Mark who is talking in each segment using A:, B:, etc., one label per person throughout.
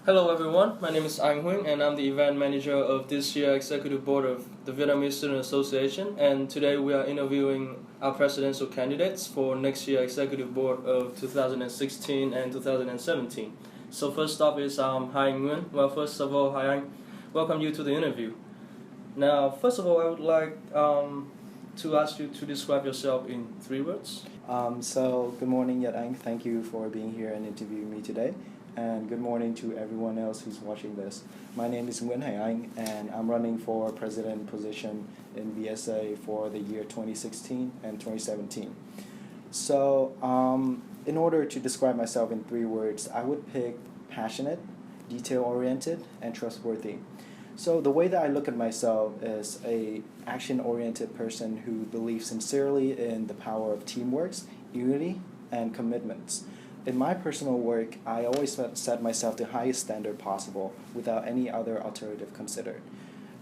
A: Hello everyone, my name is Anh Huynh and I'm the event manager of this year's executive board of the Vietnamese Student Association, and today we are interviewing our presidential candidates for next year's executive board of 2016 and 2017. So first up is Hai Anh. Well, first of all, Hai Anh, welcome you to the interview. Now, first of all, I would like to ask you to describe yourself in 3 words.
B: Good morning, Nhat Anh. Thank you for being here and interviewing me today. And good morning to everyone else who's watching this. My name is Hai Anh, and I'm running for president position in VSA for the year 2016 and 2017. In order to describe myself in 3 words, I would pick passionate, detail-oriented, and trustworthy. So the way that I look at myself is a action-oriented person who believes sincerely in the power of teamwork, unity, and commitments. In my personal work, I always set myself the highest standard possible without any other alternative considered.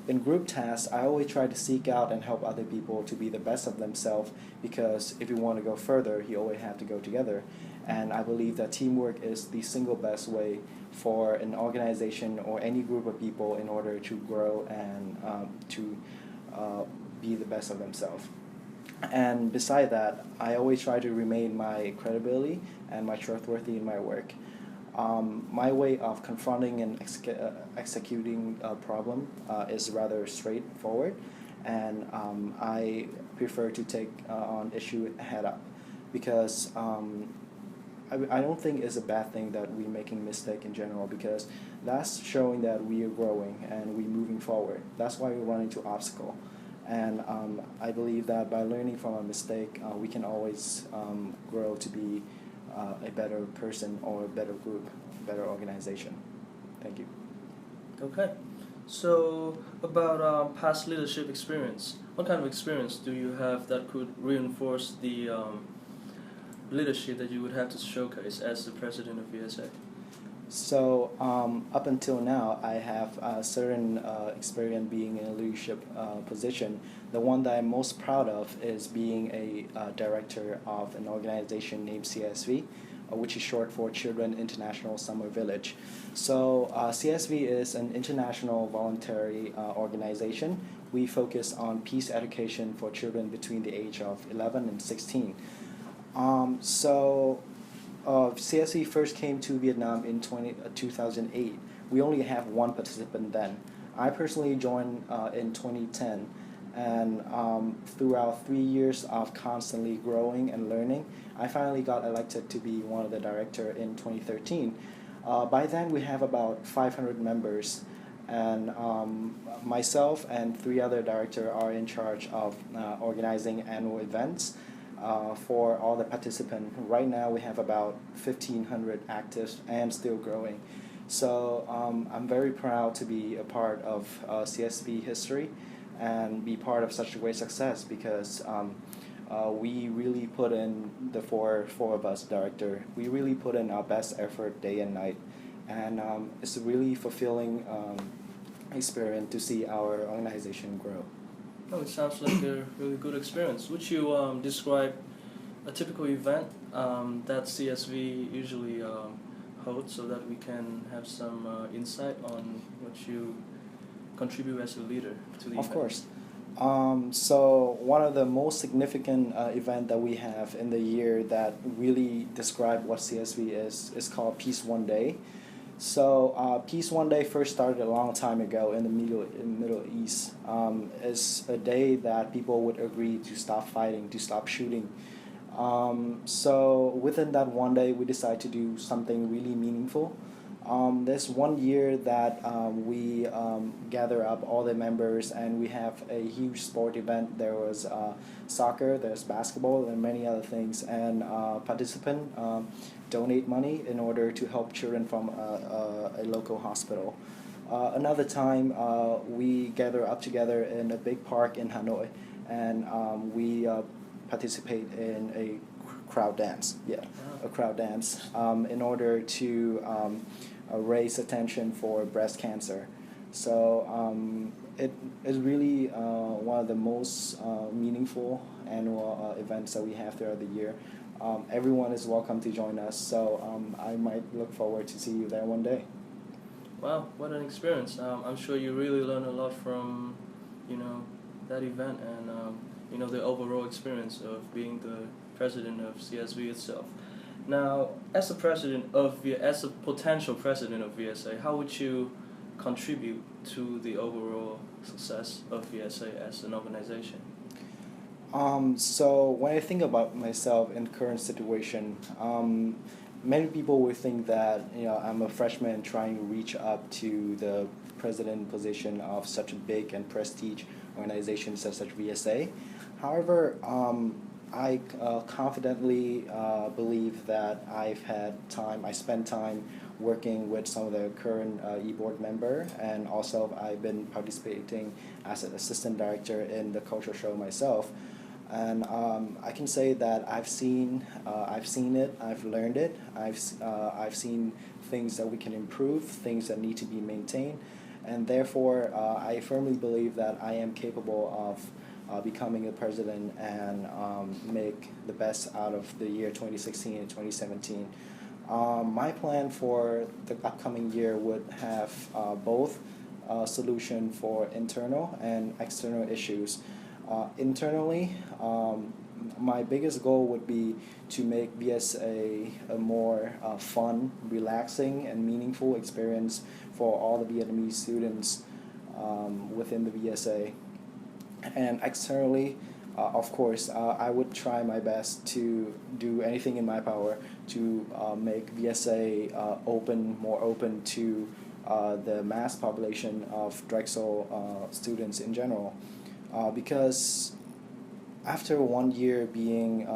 B: In group tasks, I always try to seek out and help other people to be the best of themselves, because if you want to go further, you always have to go together. And I believe that teamwork is the single best way for an organization or any group of people in order to grow and to be the best of themselves. And beside that, I always try to remain my credibility and my trustworthy in my work. My way of confronting and executing a problem is rather straightforward, and I prefer to take on issue head up, because I don't think it's a bad thing that we're making mistake in general, because that's showing that we are growing and we're moving forward. That's why we run into obstacle. And I believe that by learning from a mistake, we can always grow to be a better person or a better group, a better organization. Thank you.
A: Okay. So about past leadership experience, what kind of experience do you have that could reinforce the leadership that you would have to showcase as the president of VSA?
B: So up until now, I have a certain experience being in a leadership position. The one that I'm most proud of is being a director of an organization named CSV, which is short for Children International Summer Village. So CSV is an international voluntary organization. We focus on peace education for children between the age of 11 and 16. CSE first came to Vietnam in 2008. We only have one participant then. I personally joined in 2010, and throughout 3 years of constantly growing and learning, I finally got elected to be one of the director in 2013. By then, we have about 500 members, and myself and 3 other directors are in charge of organizing annual events for all the participants. Right now we have about 1,500 active and still growing. So I'm very proud to be a part of CSB history and be part of such a great success, because we really put in, the four of us director, we really put in our best effort day and night, and it's a really fulfilling experience to see our organization grow.
A: Oh, it sounds like a really good experience. Would you describe a typical event that CSV usually holds, so that we can have some insight on what you contribute as a leader to the event?
B: Of course. So one of the most significant event that we have in the year that really describe what CSV is called Peace One Day. So Peace One Day first started a long time ago in the Middle East. It's a day that people would agree to stop fighting, to stop shooting. So within that one day, we decided to do something really meaningful. There's one year that we gather up all the members, and we have a huge sport event. There was soccer, there's basketball, and many other things. And participants donate money in order to help children from a local hospital. Another time, we gather up together in a big park in Hanoi, and we participate in a crowd dance. Yeah, a crowd dance in order to raise attention for breast cancer. So it is really one of the most meaningful annual events that we have throughout the year. Everyone is welcome to join us, so I might look forward to see you there one day.
A: Wow, what an experience! I'm sure you really learned a lot from, you know, that event and the overall experience of being the president of CSV itself. Now, as as a potential president of VSA, how would you contribute to the overall success of VSA as an organization?
B: So when I think about myself in current situation, many people would think that I'm a freshman trying to reach up to the president position of such a big and prestige organization such as VSA. However, I confidently believe that I spent time working with some of the current e-board member, and also I've been participating as an assistant director in the culture show myself. And I can say that I've seen it, I've learned it, I've seen things that we can improve, things that need to be maintained, and therefore I firmly believe that I am capable of becoming a president and make the best out of the year 2016 and 2017. My plan for the upcoming year would have both a solution for internal and external issues. Internally, my biggest goal would be to make VSA a more fun, relaxing, and meaningful experience for all the Vietnamese students within the VSA. And externally, of course, I would try my best to do anything in my power to make VSA more open to the mass population of Drexel students in general. Because after 1 year being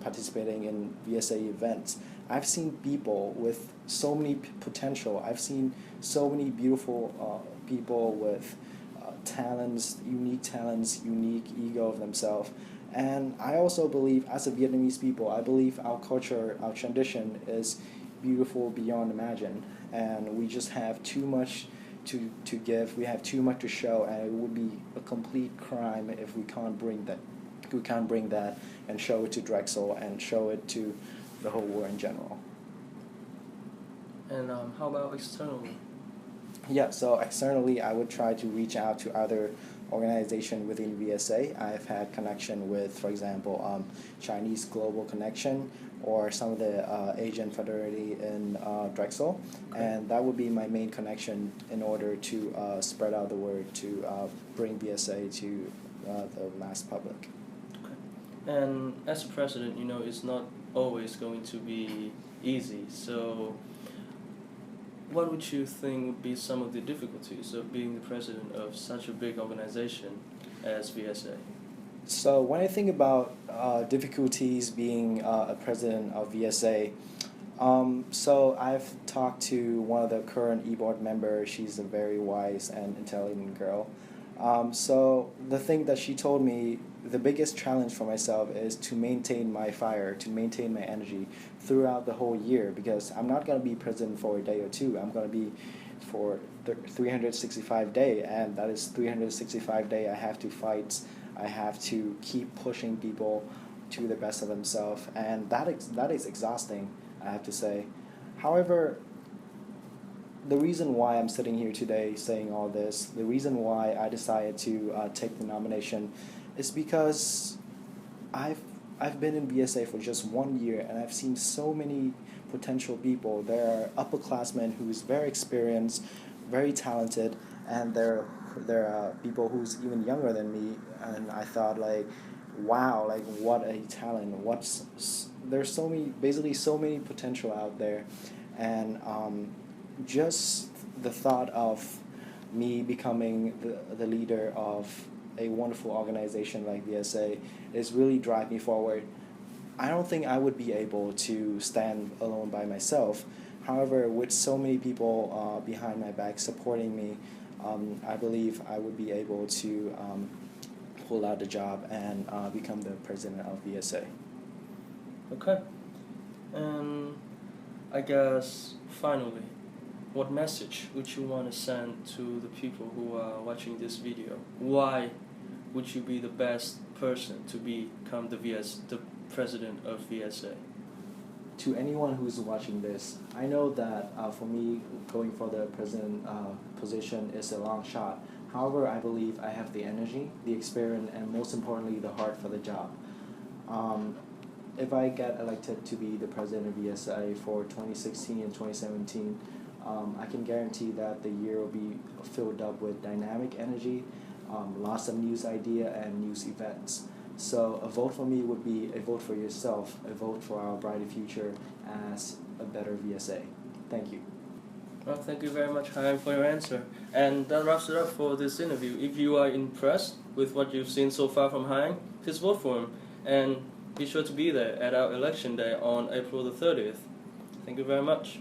B: participating in VSA events, I've seen people with so many potential. I've seen so many beautiful people with talents, unique ego of themselves. And I also believe, as a Vietnamese people, I believe our culture, our tradition is beautiful beyond imagine, and we just have too much to give. We have too much to show, and it would be a complete crime if we can't bring that and show it to Drexel and show it to the whole world in general.
A: And how about externally?
B: Yeah, so externally, I would try to reach out to other organizations within VSA. I've had connection with, for example, Chinese Global Connection or some of the Asian fraternity in Drexel,
A: Okay.
B: and that would be my main connection in order to spread out the word to bring VSA to the mass public.
A: Okay. And as a president, it's not always going to be easy. So, what would you think would be some of the difficulties of being the president of such a big organization as VSA?
B: So when I think about difficulties being a president of VSA, so I've talked to one of the current e-board members. She's a very wise and intelligent girl. So the thing that she told me, the biggest challenge for myself is to maintain my fire, to maintain my energy throughout the whole year, because I'm not going to be president for a day or two. I'm going to be for 365 days, and that is 365 days I have to fight. I have to keep pushing people to the best of themselves, and that is exhausting, I have to say. However, the reason why I'm sitting here today saying all this, the reason why I decided to take the nomination is because I've been in VSA for just 1 year, and I've seen so many potential people. There are upperclassmen who's very experienced, very talented, and there are people who's even younger than me, and I thought, like, wow, like, what a talent. There's so many potential out there, and just the thought of me becoming the leader of a wonderful organization like VSA is really drive me forward. I don't think I would be able to stand alone by myself. However, with so many people behind my back supporting me, I believe I would be able to pull out the job and become the president of VSA.
A: Okay. And I guess finally, what message would you want to send to the people who are watching this video? Why would you be the best person to become the president of VSA?
B: to anyone who's watching this, I know that for me, going for the president position is a long shot. However, I believe I have the energy, the experience, and most importantly, the heart for the job. If I get elected to be the president of VSA for 2016 and 2017, I can guarantee that the year will be filled up with dynamic energy, lots of news idea and news events. So a vote for me would be a vote for yourself, a vote for our brighter future as a better VSA. Thank you.
A: Well, thank you very much, Hai Anh, for your answer. And that wraps it up for this interview. If you are impressed with what you've seen so far from Hai Anh, please vote for him. And be sure to be there at our election day on April the 30th. Thank you very much.